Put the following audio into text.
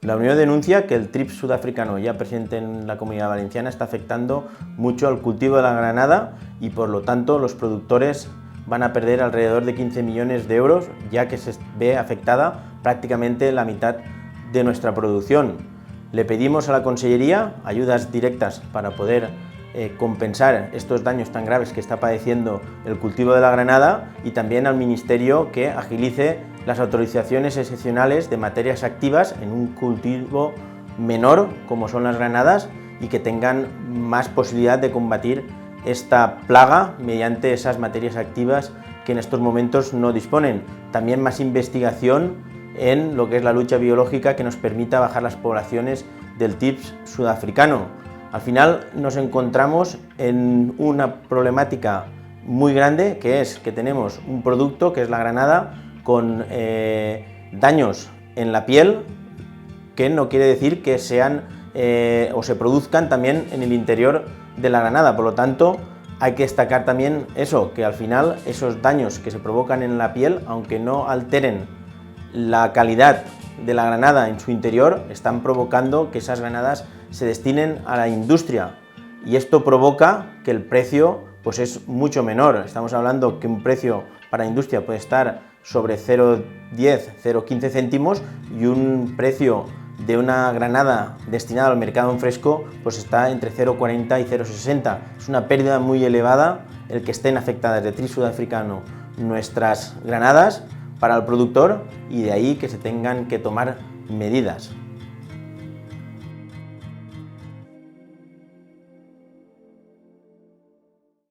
La Unió denuncia que el trips sudafricano ya presente en la Comunidad Valenciana está afectando mucho al cultivo de la granada y por lo tanto los productores van a perder alrededor de 15 millones de euros, ya que se ve afectada prácticamente la mitad de nuestra producción. Le pedimos a la Consellería ayudas directas para poder compensar estos daños tan graves que está padeciendo el cultivo de la granada y también al Ministerio que agilice las autorizaciones excepcionales de materias activas en un cultivo menor como son las granadas y que tengan más posibilidad de combatir esta plaga mediante esas materias activas que en estos momentos no disponen. También más investigación en lo que es la lucha biológica que nos permita bajar las poblaciones del trips sudafricano. Al final nos encontramos en una problemática muy grande, que es que tenemos un producto, que es la granada, con daños en la piel, que no quiere decir que sean o se produzcan también en el interior de la granada. Por lo tanto, hay que destacar también eso, que al final esos daños que se provocan en la piel, aunque no alteren la calidad de la granada en su interior, están provocando que esas granadas se destinen a la industria y esto provoca que el precio pues es mucho menor. Estamos hablando que un precio para industria puede estar sobre 0,10, 0,15 céntimos y un precio de una granada destinada al mercado en fresco pues está entre 0,40 y 0,60. Es una pérdida muy elevada el que estén afectadas de trips sudafricano nuestras granadas para el productor y de ahí que se tengan que tomar medidas.